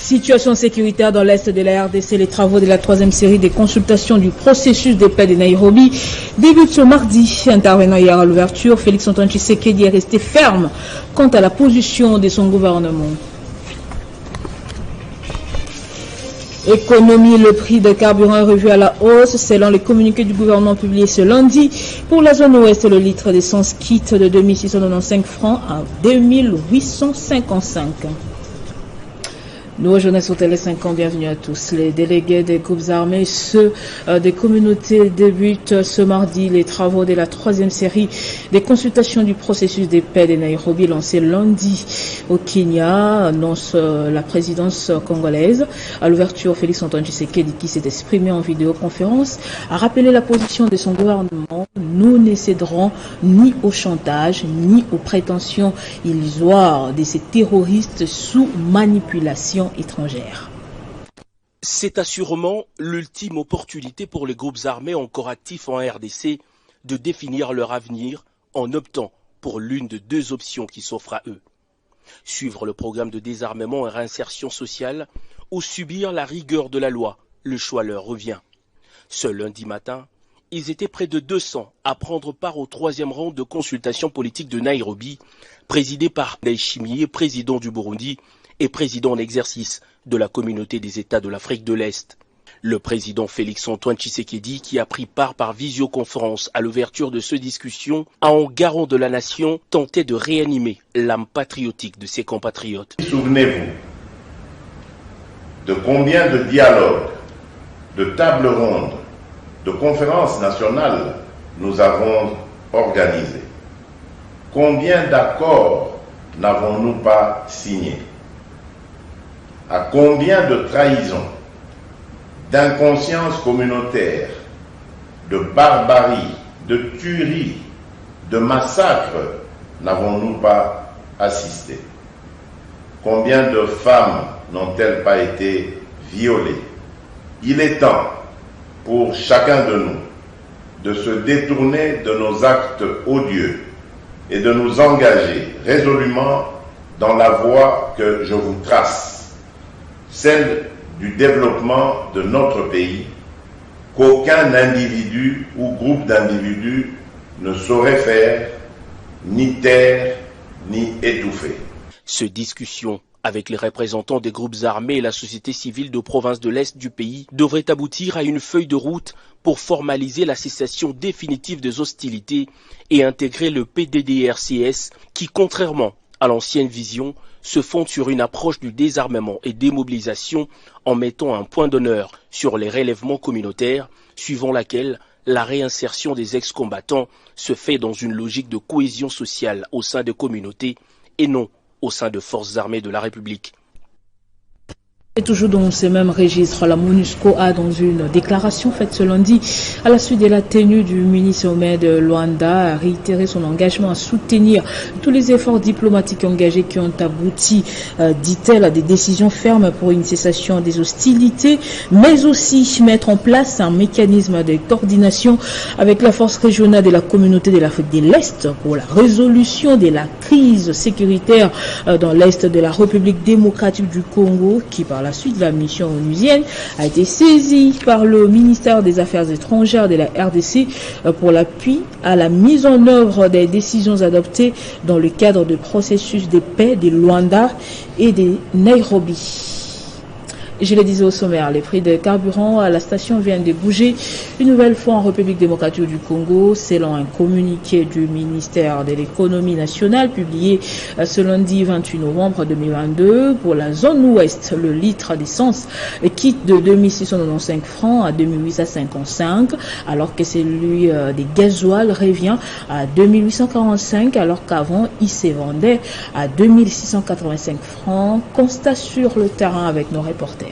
Situation sécuritaire dans l'Est de la RDC, les travaux de la troisième série des consultations du processus de paix de Nairobi débutent ce mardi. Intervenant hier à l'ouverture, Félix-Antoine Tshisekedi est resté ferme quant à la position de son gouvernement. Économie, le prix de carburant est revu à la hausse selon les communiqués du gouvernement publiés ce lundi. Pour la zone ouest, le litre d'essence quitte de 2695 francs à 2855. Nous, jeunesse au Télé 5 ans, bienvenue à tous. Les délégués des groupes armés, ceux des communautés débutent ce mardi les travaux de la troisième série des consultations du processus de paix de Nairobi lancé lundi au Kenya, annonce la présidence congolaise. À l'ouverture, Félix-Antoine Tshisekedi, qui s'est exprimé en vidéoconférence, a rappelé la position de son gouvernement. Nous ne céderons ni au chantage, ni aux prétentions illusoires de ces terroristes sous manipulation étrangère. C'est assurément l'ultime opportunité pour les groupes armés encore actifs en RDC de définir leur avenir en optant pour l'une de deux options qui s'offrent à eux. Suivre le programme de désarmement et réinsertion sociale ou subir la rigueur de la loi, le choix leur revient. Ce lundi matin, ils étaient près de 200 à prendre part au troisième round de consultation politique de Nairobi, présidé par Ndayishimiye, président du Burundi, et président en exercice de la communauté des États de l'Afrique de l'Est. Le président Félix-Antoine Tshisekedi, qui a pris part par visioconférence à l'ouverture de ces discussions, a en garant de la nation tenté de réanimer l'âme patriotique de ses compatriotes. Souvenez-vous de combien de dialogues, de tables rondes, de conférences nationales nous avons organisées. Combien d'accords n'avons-nous pas signés? À combien de trahisons, d'inconscience communautaire, de barbarie, de tueries, de massacres n'avons-nous pas assisté? Combien de femmes n'ont-elles pas été violées? Il est temps pour chacun de nous de se détourner de nos actes odieux et de nous engager résolument dans la voie que je vous trace, celle du développement de notre pays, qu'aucun individu ou groupe d'individus ne saurait faire, ni taire, ni étouffer. Ces discussions avec les représentants des groupes armés et la société civile de provinces de l'Est du pays devraient aboutir à une feuille de route pour formaliser la cessation définitive des hostilités et intégrer le PDDRCS qui, contrairement à l'ancienne vision, se fonde sur une approche du désarmement et démobilisation en mettant un point d'honneur sur les relèvements communautaires, suivant laquelle la réinsertion des ex-combattants se fait dans une logique de cohésion sociale au sein de communautés et non au sein de forces armées de la République. Et toujours dans ces mêmes registres, la MONUSCO a, dans une déclaration faite ce lundi, à la suite de la tenue du mini-sommet de Luanda, réitéré son engagement à soutenir tous les efforts diplomatiques engagés qui ont abouti, dit-elle, à des décisions fermes pour une cessation des hostilités, mais aussi mettre en place un mécanisme de coordination avec la force régionale de la communauté de l'Afrique de l'Est pour la résolution de la crise sécuritaire dans l'Est de la République démocratique du Congo, qui par la suite, la mission onusienne a été saisie par le ministère des Affaires étrangères de la RDC pour l'appui à la mise en œuvre des décisions adoptées dans le cadre du processus de paix de Luanda et de Nairobi. Je le disais au sommaire, les prix de carburant à la station viennent de bouger une nouvelle fois en République démocratique du Congo, selon un communiqué du ministère de l'économie nationale publié ce lundi 28 novembre 2022. Pour la zone ouest, le litre d'essence quitte de 2695 francs à 2855, alors que celui des gasoils revient à 2845, alors qu'avant il se vendait à 2685 francs. Constat sur le terrain avec nos reporters.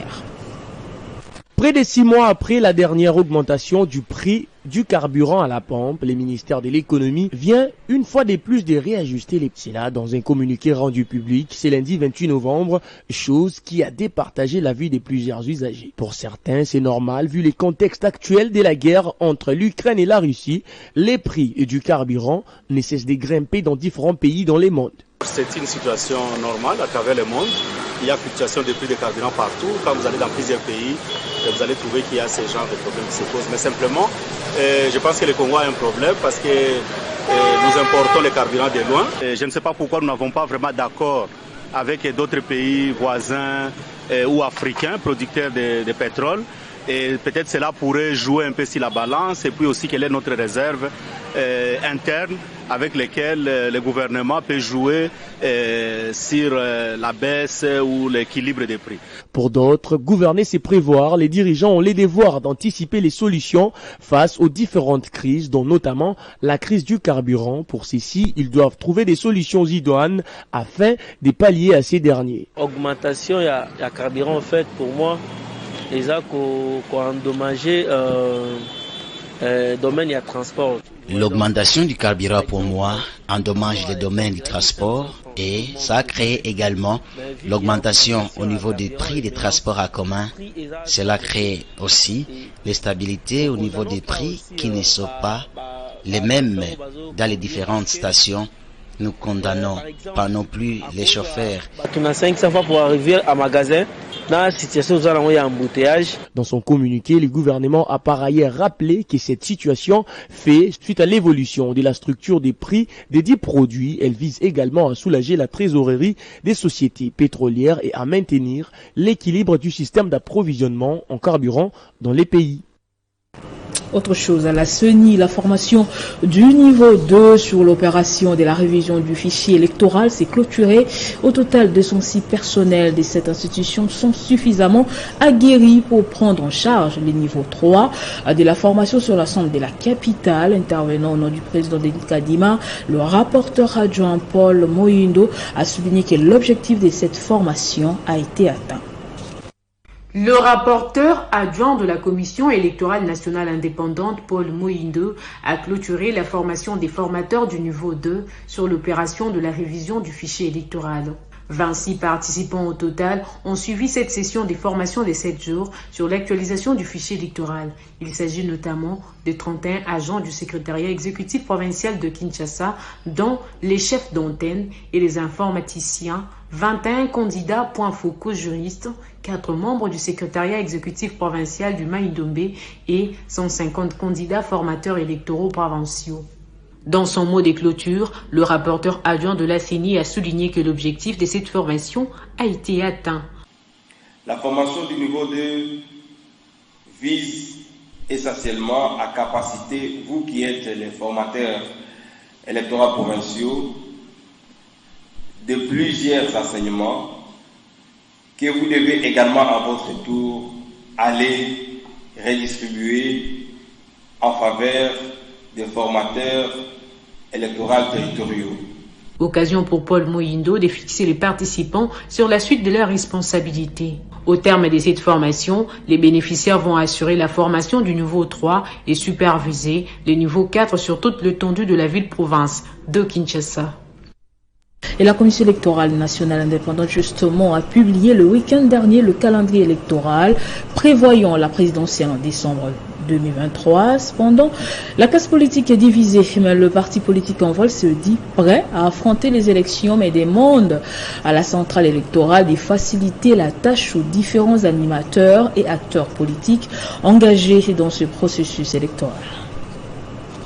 Près de 6 mois après la dernière augmentation du prix du carburant à la pompe, le ministère de l'économie vient une fois de plus de réajuster les prix. C'est là dans un communiqué rendu public ce lundi 28 novembre, chose qui a départagé la vie de plusieurs usagers. Pour certains, c'est normal vu le contexte actuel de la guerre entre l'Ukraine et la Russie, les prix du carburant ne cessent de grimper dans différents pays dans le monde. C'est une situation normale à travers le monde. il y a fluctuation des prix des carburants partout. Quand vous allez dans plusieurs pays, vous allez trouver qu'il y a ce genre de problèmes qui se posent. Mais simplement, je pense que le Congo a un problème parce que nous importons les carburants de loin. Je ne sais pas pourquoi nous n'avons pas vraiment d'accord avec d'autres pays voisins ou africains producteurs de pétrole. Et peut-être cela pourrait jouer un peu sur la balance et puis aussi quelle est notre réserve interne avec lesquelles le gouvernement peut jouer sur la baisse ou l'équilibre des prix. Pour d'autres, gouverner c'est prévoir. Les dirigeants ont les devoirs d'anticiper les solutions face aux différentes crises, dont notamment la crise du carburant. Pour ceci, ils doivent trouver des solutions idoines afin de pallier à ces derniers. Augmentation, il y a carburant en fait pour moi. Les a endommagé domaine et transport. L'augmentation du carburant pour moi endommage le domaine du transport et ça a créé également l'augmentation au niveau des prix des transports en commun. Cela crée aussi l'instabilité au niveau des prix qui ne sont pas les mêmes dans les différentes stations. Nous condamnons pas non plus les chauffeurs. On a 500 fois pour arriver à magasin. Dans la situation où il y a un embouteillage. Dans son communiqué, le gouvernement a par ailleurs rappelé que cette situation fait suite à l'évolution de la structure des prix des 10 produits. Elle vise également à soulager la trésorerie des sociétés pétrolières et à maintenir l'équilibre du système d'approvisionnement en carburant dans les pays. Autre chose, à la CENI, la formation du niveau 2 sur l'opération de la révision du fichier électoral s'est clôturée. Au total, 206 personnels de cette institution sont suffisamment aguerris pour prendre en charge les niveaux 3 de la formation sur l'ensemble de la capitale. Intervenant au nom du président Denis Kadima, le rapporteur adjoint Paul Moyindo a souligné que l'objectif de cette formation a été atteint. Le rapporteur adjoint de la Commission électorale nationale indépendante, Paul Moyindo, a clôturé la formation des formateurs du niveau 2 sur l'opération de la révision du fichier électoral. 26 participants au total ont suivi cette session des formations de 7 jours sur l'actualisation du fichier électoral. Il s'agit notamment de 31 agents du secrétariat exécutif provincial de Kinshasa, dont les chefs d'antenne et les informaticiens, 21 candidats points focaux juristes, 4 membres du secrétariat exécutif provincial du Maïdombe et 150 candidats formateurs électoraux provinciaux. Dans son mot de clôture, le rapporteur adjoint de la CENI a souligné que l'objectif de cette formation a été atteint. La formation du niveau 2 vise essentiellement à capaciter, vous qui êtes les formateurs électoraux provinciaux, de plusieurs enseignements que vous devez également à votre tour aller redistribuer en faveur des formateurs électoraux territoriaux. Occasion pour Paul Moyindo de fixer les participants sur la suite de leurs responsabilités. Au terme de cette formation, les bénéficiaires vont assurer la formation du niveau 3 et superviser le niveau 4 sur toute l'étendue de la ville-province de Kinshasa. Et la Commission électorale nationale indépendante, justement, a publié le week-end dernier le calendrier électoral prévoyant la présidentielle en décembre 2023. Cependant, la classe politique est divisée, mais le parti politique en vol se dit prêt à affronter les élections, mais demande à la centrale électorale de faciliter la tâche aux différents animateurs et acteurs politiques engagés dans ce processus électoral.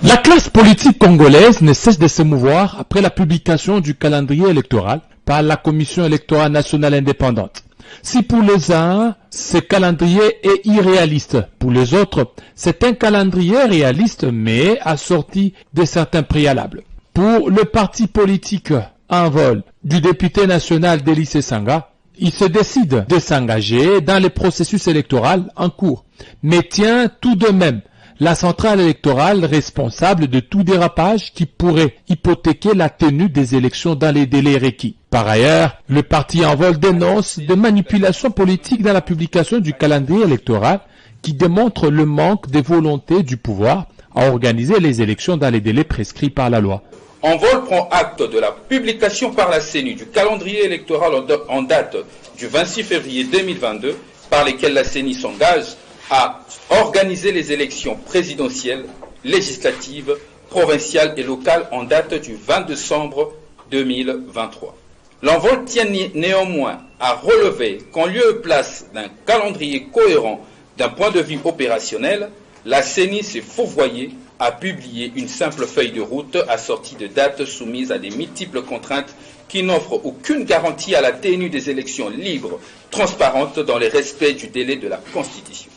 La classe politique congolaise ne cesse de se mouvoir après la publication du calendrier électoral par la Commission électorale nationale indépendante. Si pour les uns, ce calendrier est irréaliste, pour les autres, c'est un calendrier réaliste mais assorti de certains préalables. Pour le parti politique en vol du député national Délice Sanga, il se décide de s'engager dans le processus électoral en cours, mais tient tout de même la centrale électorale responsable de tout dérapage qui pourrait hypothéquer la tenue des élections dans les délais requis. Par ailleurs, le parti en vol dénonce des manipulations politiques dans la publication du calendrier électoral qui démontre le manque de volonté du pouvoir à organiser les élections dans les délais prescrits par la loi. Envol prend acte de la publication par la CENI du calendrier électoral en date du 26 février 2022 par lesquels la CENI s'engage à organiser les élections présidentielles, législatives, provinciales et locales en date du 20 décembre 2023. L'envol tient néanmoins à relever qu'en lieu et place d'un calendrier cohérent d'un point de vue opérationnel, la CENI s'est fourvoyée à publier une simple feuille de route assortie de dates soumises à des multiples contraintes qui n'offrent aucune garantie à la tenue des élections libres, transparentes dans le respect du délai de la Constitution.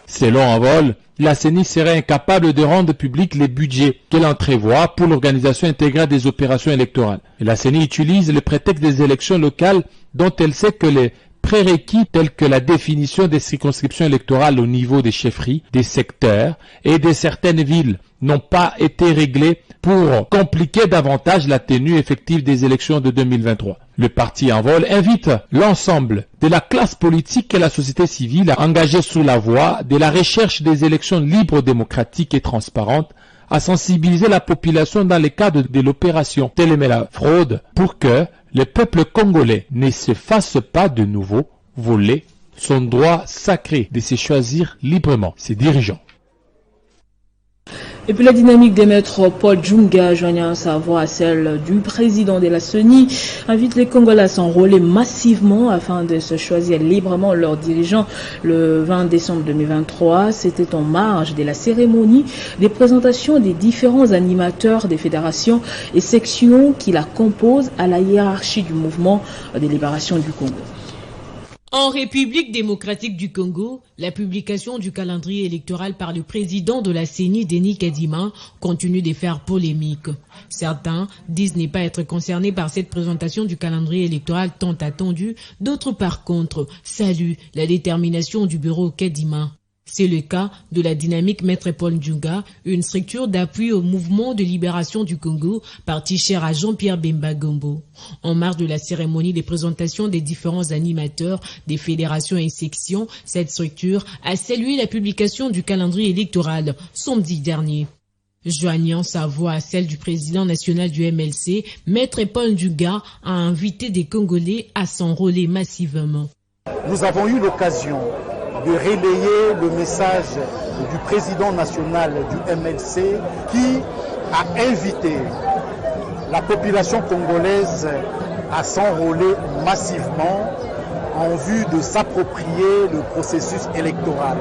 Selon Envol, la CENI serait incapable de rendre public les budgets qu'elle entrevoit pour l'organisation intégrale des opérations électorales. Et la CENI utilise le prétexte des élections locales dont elle sait que les prérequis tels que la définition des circonscriptions électorales au niveau des chefferies, des secteurs et de certaines villes n'ont pas été réglés pour compliquer davantage la tenue effective des élections de 2023. Le parti Envol invite l'ensemble de la classe politique et la société civile à engager sous la voie de la recherche des élections libres, démocratiques et transparentes, à sensibiliser la population dans le cadre de l'opération Téléméla Fraude pour que le peuple congolais ne se fasse pas de nouveau voler son droit sacré de se choisir librement ses dirigeants. Et puis la dynamique des maîtres Paul Djunga, joignant sa voix à celle du président de la CENI, invite les Congolais à s'enrôler massivement afin de se choisir librement leurs dirigeants le 20 décembre 2023. C'était en marge de la cérémonie des présentations des différents animateurs des fédérations et sections qui la composent à la hiérarchie du mouvement de libération du Congo. En République démocratique du Congo, la publication du calendrier électoral par le président de la CENI, Denis Kadima, continue de faire polémique. Certains disent ne pas être concernés par cette présentation du calendrier électoral tant attendu, d'autres par contre saluent la détermination du bureau Kadima. C'est le cas de la dynamique Maître Paul Djunga, une structure d'appui au mouvement de libération du Congo, parti cher à Jean-Pierre Bemba Gombo. En marge de la cérémonie de présentation des différents animateurs des fédérations et sections, cette structure a salué la publication du calendrier électoral samedi dernier. Joignant sa voix à celle du président national du MLC, Maître Paul Djunga a invité des Congolais à s'enrôler massivement. Nous avons eu l'occasion de relayer le message du président national du MLC qui a invité la population congolaise à s'enrôler massivement en vue de s'approprier le processus électoral.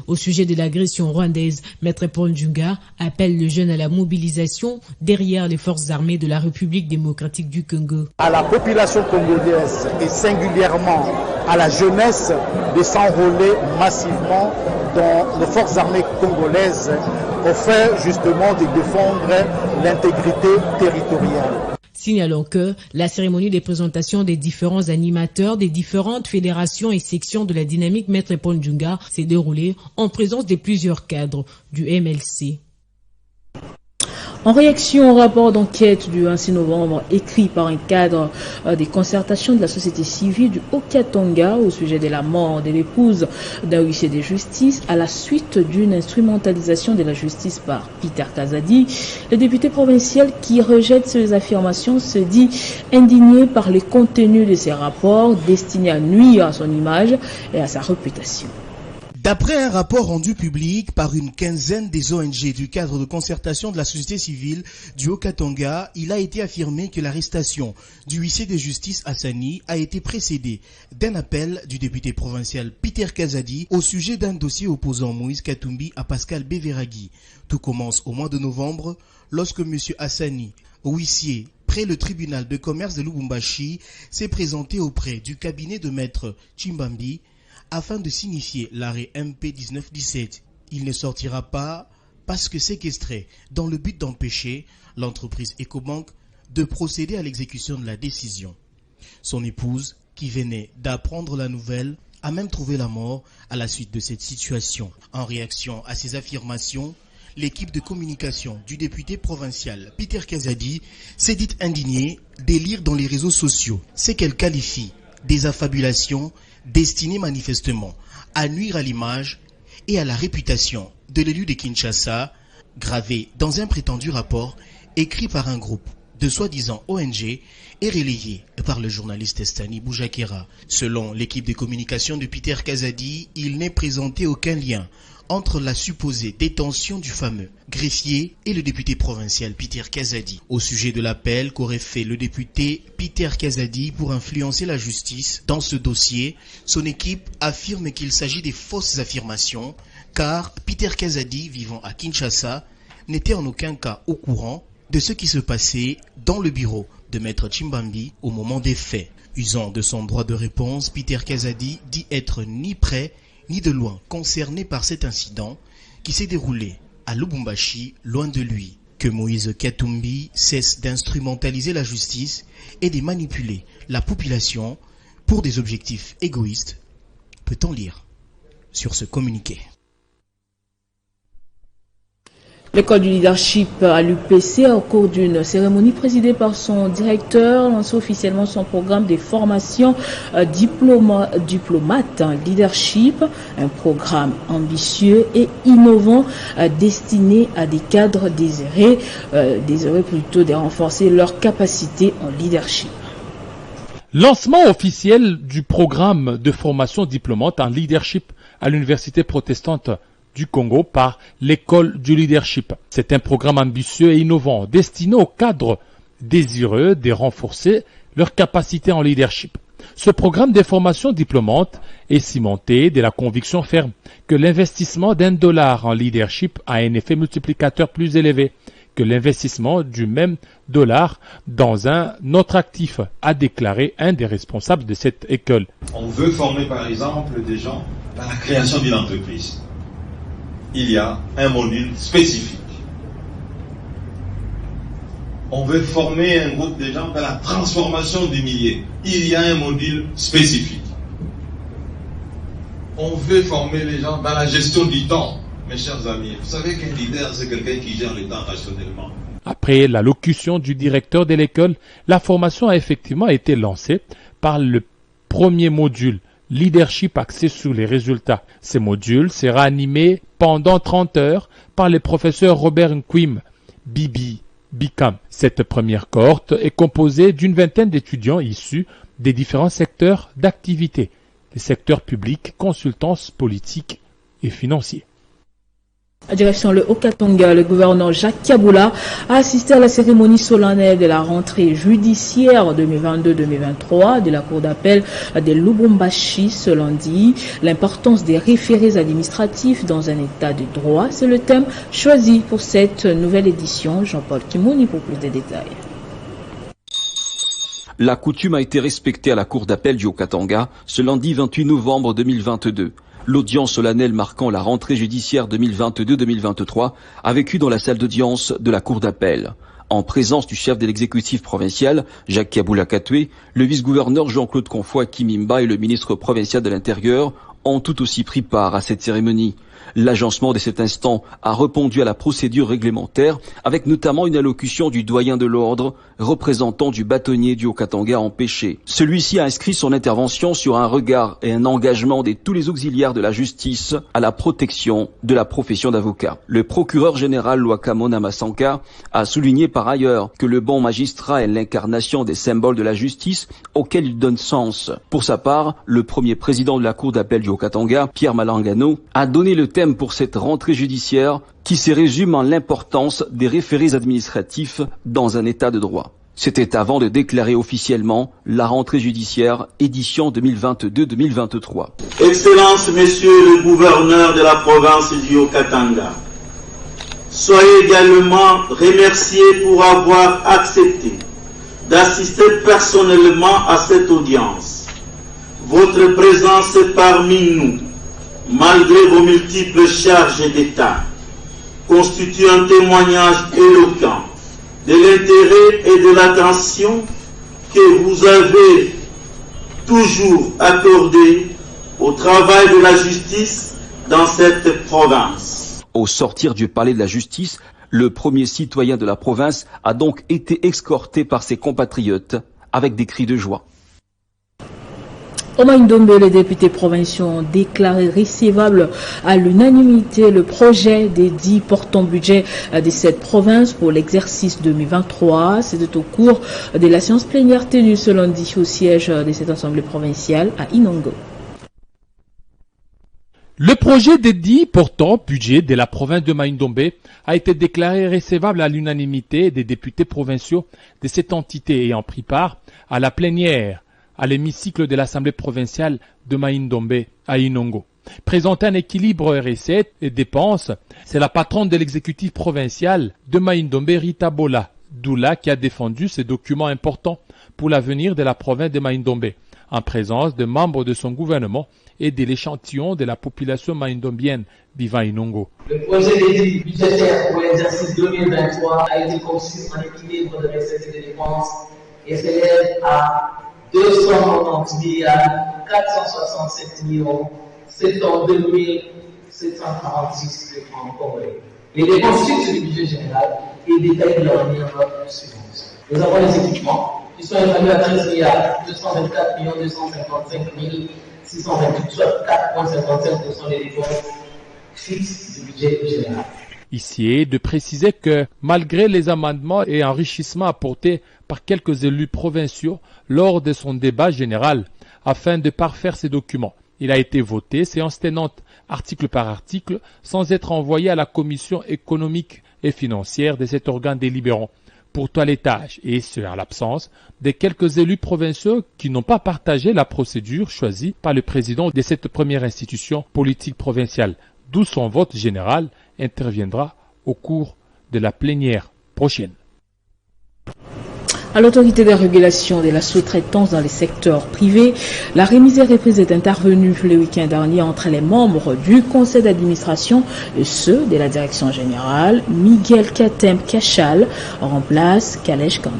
Au sujet de l'agression rwandaise, Maître Paul Djunga appelle les jeunes à la mobilisation derrière les forces armées de la République démocratique du Congo. À la population congolaise et singulièrement à la jeunesse de s'enrôler massivement dans les forces armées congolaises au fait justement de défendre l'intégrité territoriale. Signalons que la cérémonie des présentations des différents animateurs des différentes fédérations et sections de la dynamique Maître Paul Djunga s'est déroulée en présence de plusieurs cadres du MLC. En réaction au rapport d'enquête du 26 novembre écrit par un cadre des concertations de la société civile du Haut-Katanga au sujet de la mort de l'épouse d'un huissier de justice à la suite d'une instrumentalisation de la justice par Peter Kazadi, le député provincial qui rejette ces affirmations se dit indigné par les contenus de ces rapports destinés à nuire à son image et à sa réputation. D'après un rapport rendu public par une quinzaine des ONG du cadre de concertation de la société civile du Haut-Katanga, il a été affirmé que l'arrestation du huissier de justice Hassani a été précédée d'un appel du député provincial Peter Kazadi au sujet d'un dossier opposant Moïse Katumbi à Pascal Beveragui. Tout commence au mois de novembre lorsque M. Hassani, huissier près le tribunal de commerce de Lubumbashi, s'est présenté auprès du cabinet de maître Chimbambi afin de signifier l'arrêt MP 1917. Il ne sortira pas parce que séquestré dans le but d'empêcher l'entreprise Ecobank de procéder à l'exécution de la décision. Son épouse, qui venait d'apprendre la nouvelle, a même trouvé la mort à la suite de cette situation. En réaction à ces affirmations, l'équipe de communication du député provincial Peter Kazadi s'est dit indignée des lire dans les réseaux sociaux ce qu'elle qualifie des affabulations destinées manifestement à nuire à l'image et à la réputation de l'élu de Kinshasa, gravé dans un prétendu rapport écrit par un groupe de soi-disant ONG est relayé par le journaliste Stani Boujakera. Selon l'équipe de communication de Peter Kazadi, il n'est présenté aucun lien entre la supposée détention du fameux greffier et le député provincial Peter Kazadi. Au sujet de l'appel qu'aurait fait le député Peter Kazadi pour influencer la justice dans ce dossier, son équipe affirme qu'il s'agit des fausses affirmations, car Peter Kazadi, vivant à Kinshasa, n'était en aucun cas au courant de ce qui se passait dans le bureau de Maître Chimbambi au moment des faits. Usant de son droit de réponse, Peter Kazadi dit être ni près ni de loin concerné par cet incident qui s'est déroulé à Lubumbashi, loin de lui. Que Moïse Katumbi cesse d'instrumentaliser la justice et de manipuler la population pour des objectifs égoïstes, peut-on lire sur ce communiqué. L'école du leadership à l'UPC, au cours d'une cérémonie présidée par son directeur, lance officiellement son programme de formation diplomate en leadership, un programme ambitieux et innovant destiné à des cadres désirés plutôt de renforcer leur capacité en leadership. Lancement officiel du programme de formation diplômante en leadership à l'Université protestante du Congo par l'école du leadership. C'est un programme ambitieux et innovant destiné aux cadres désireux de renforcer leur capacité en leadership. Ce programme de formation diplômante est cimenté de la conviction ferme que l'investissement d'$1 en leadership a un effet multiplicateur plus élevé que l'investissement du même dollar dans un autre actif, a déclaré un des responsables de cette école. On veut former par exemple des gens dans la création d'une entreprise. Il y a un module spécifique. On veut former un groupe de gens dans la transformation du milieu. Il y a un module spécifique. On veut former les gens dans la gestion du temps. Mes chers amis, vous savez qu'un leader, c'est quelqu'un qui gère le temps rationnellement. Après l'allocution du directeur de l'école, la formation a effectivement été lancée par le premier module, leadership axé sur les résultats. Ce module sera animé pendant 30 heures par le professeur Robert Nkwim, Bibi Bikam. Cette première cohorte est composée d'une vingtaine d'étudiants issus des différents secteurs d'activité, les secteurs publics, consultance politique et financiers. À direction le Haut-Katanga, le gouverneur Jacques Kabula a assisté à la cérémonie solennelle de la rentrée judiciaire 2022-2023 de la Cour d'appel de Lubumbashi ce lundi. L'importance des référés administratifs dans un état de droit, c'est le thème choisi pour cette nouvelle édition. Jean-Paul Kimouni pour plus de détails. La coutume a été respectée à la Cour d'appel du Haut-Katanga ce lundi 28 novembre 2022. L'audience solennelle marquant la rentrée judiciaire 2022-2023 a vécu dans la salle d'audience de la Cour d'appel. En présence du chef de l'exécutif provincial, Jacques Kabula Katwe, le vice-gouverneur Jean-Claude Confoy Kimimba et le ministre provincial de l'Intérieur ont tout aussi pris part à cette cérémonie. L'agencement de cet instant a répondu à la procédure réglementaire avec notamment une allocution du doyen de l'ordre, représentant du bâtonnier du Haut-Katanga empêché. Celui-ci a inscrit son intervention sur un regard et un engagement de tous les auxiliaires de la justice à la protection de la profession d'avocat. Le procureur général Lwakamona Masanka a souligné par ailleurs que le bon magistrat est l'incarnation des symboles de la justice auxquels il donne sens. Pour sa part, le premier président de la Cour d'appel du Haut-Katanga, Pierre Malangano, a donné le thème pour cette rentrée judiciaire qui se résume en l'importance des référés administratifs dans un état de droit. C'était avant de déclarer officiellement la rentrée judiciaire édition 2022-2023. Excellences, Messieurs le gouverneur de la province du Haut-Katanga, soyez également remerciés pour avoir accepté d'assister personnellement à cette audience. Votre présence parmi nous, malgré vos multiples charges d'État, constitue un témoignage éloquent de l'intérêt et de l'attention que vous avez toujours accordé au travail de la justice dans cette province. Au sortir du palais de la justice, le premier citoyen de la province a donc été escorté par ses compatriotes avec des cris de joie. Au Maïndombe, les députés provinciaux ont déclaré recevable à l'unanimité le projet des 10 portant budget de cette province pour l'exercice 2023. C'était au cours de la séance plénière tenue ce lundi au siège de cette assemblée provinciale à Inongo. Le projet des 10 portant budget de la province de Maïndombe a été déclaré recevable à l'unanimité des députés provinciaux de cette entité ayant pris part à la plénière à l'hémicycle de l'Assemblée provinciale de Maïndombe à Inongo. Présenter un équilibre recettes et dépenses, c'est la patronne de l'exécutif provincial de Maïndombe, Rita Bola Doula, qui a défendu ces documents importants pour l'avenir de la province de Maïndombe, en présence de membres de son gouvernement et de l'échantillon de la population maïndombienne vivant à Inongo. Le projet d'édit budgétaire pour l'exercice 2023 a été conçu en équilibre de recettes et de dépenses et s'élève à 290 milliards 467 millions 72 746 francs congolais. Les dépenses fixes du budget général et détaillent leur manière suivante. Nous avons les équipements qui sont évalués à 13 milliards 224 255 628, soit 4,55% des dépenses fixes du budget général. Ici est de préciser que malgré les amendements et enrichissements apportés par quelques élus provinciaux lors de son débat général afin de parfaire ces documents, il a été voté, séance tenante, article par article, sans être envoyé à la commission économique et financière de cet organe délibérant pour toilettage, et ce en l'absence de quelques élus provinciaux qui n'ont pas partagé la procédure choisie par le président de cette première institution politique provinciale, d'où son vote général interviendra au cours de la plénière prochaine. À l'autorité de régulation de la sous-traitance dans les secteurs privés, la remise et reprise est intervenue le week-end dernier entre les membres du conseil d'administration et ceux de la direction générale. Miguel Katem Kachal remplace Kalesh Kanda.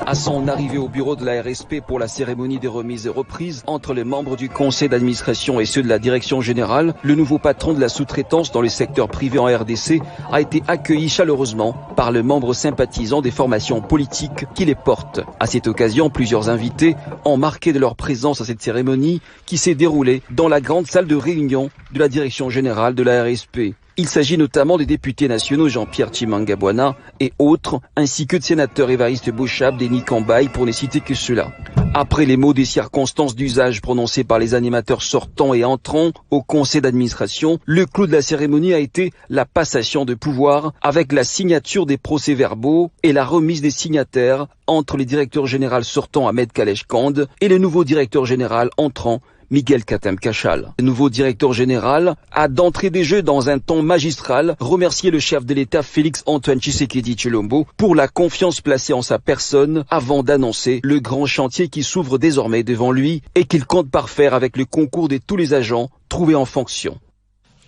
À son arrivée au bureau de la RSP pour la cérémonie des remises et reprises entre les membres du conseil d'administration et ceux de la direction générale, le nouveau patron de la sous-traitance dans les secteurs privés en RDC a été accueilli chaleureusement par le membre sympathisant des formations politiques qui les portent. À cette occasion, plusieurs invités ont marqué de leur présence à cette cérémonie qui s'est déroulée dans la grande salle de réunion de la direction générale de la RSP. Il s'agit notamment des députés nationaux Jean-Pierre Chimangabwana et autres, ainsi que de sénateurs Évariste Bochab, Denis Kambaye, pour ne citer que ceux-là. Après les mots des circonstances d'usage prononcés par les animateurs sortants et entrants au conseil d'administration, le clou de la cérémonie a été la passation de pouvoir avec la signature des procès-verbaux et la remise des signataires entre les directeurs généraux sortants Ahmed Kalesh Kanda et le nouveau directeur général entrant Miguel Katem Kachal. Le nouveau directeur général a d'entrée des jeux dans un ton magistral remercié le chef de l'État Félix Antoine Tshisekedi Tshilombo pour la confiance placée en sa personne avant d'annoncer le grand chantier qui s'ouvre désormais devant lui et qu'il compte parfaire avec le concours de tous les agents trouvés en fonction.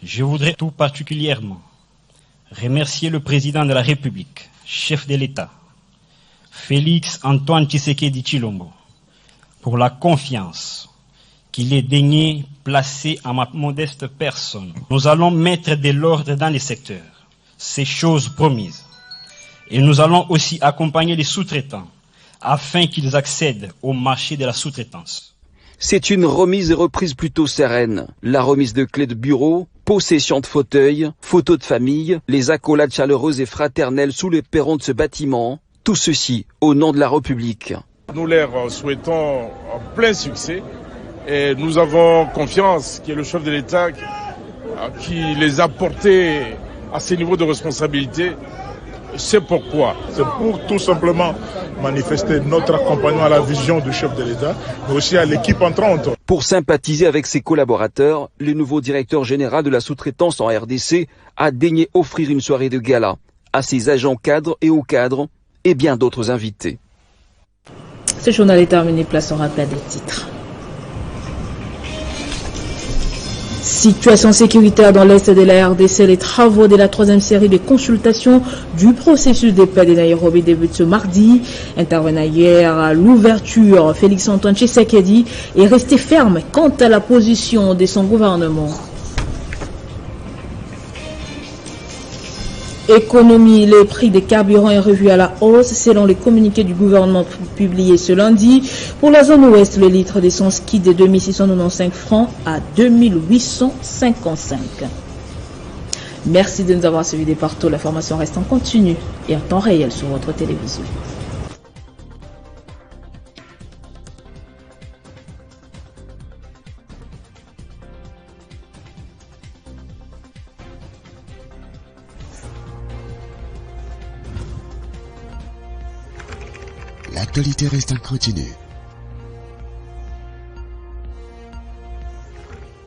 Je voudrais tout particulièrement remercier le président de la République, chef de l'État, Félix Antoine Tshisekedi Tshilombo, pour la confiance qu'il est daigné placer à ma modeste personne. Nous allons mettre de l'ordre dans les secteurs, ces choses promises. Et nous allons aussi accompagner les sous-traitants afin qu'ils accèdent au marché de la sous-traitance. C'est une remise et reprise plutôt sereine. La remise de clés de bureau, possession de fauteuils, photos de famille, les accolades chaleureuses et fraternelles sous les perrons de ce bâtiment, tout ceci au nom de la République. Nous leur souhaitons un plein succès. Et nous avons confiance qu'il y ait le chef de l'État qui les a portés à ces niveaux de responsabilité. C'est pourquoi. C'est pour tout simplement manifester notre accompagnement à la vision du chef de l'État, mais aussi à l'équipe entrante. Pour sympathiser avec ses collaborateurs, le nouveau directeur général de la sous-traitance en RDC a daigné offrir une soirée de gala à ses agents cadres et aux cadres et bien d'autres invités. Ce journal est terminé, place au rappel des titres. Situation sécuritaire dans l'est de la RDC, les travaux de la troisième série de consultations du processus de paix de Nairobi débutent ce mardi. Intervenant hier à l'ouverture, Félix Antoine Tshisekedi est resté ferme quant à la position de son gouvernement. Économie, les prix des carburants est revu à la hausse selon les communiqués du gouvernement publiés ce lundi. Pour la zone ouest, le litre d'essence quitte de 2695 francs à 2855. Merci de nous avoir suivis des partout. La formation reste en continu et en temps réel sur votre télévision. L'actualité reste en continu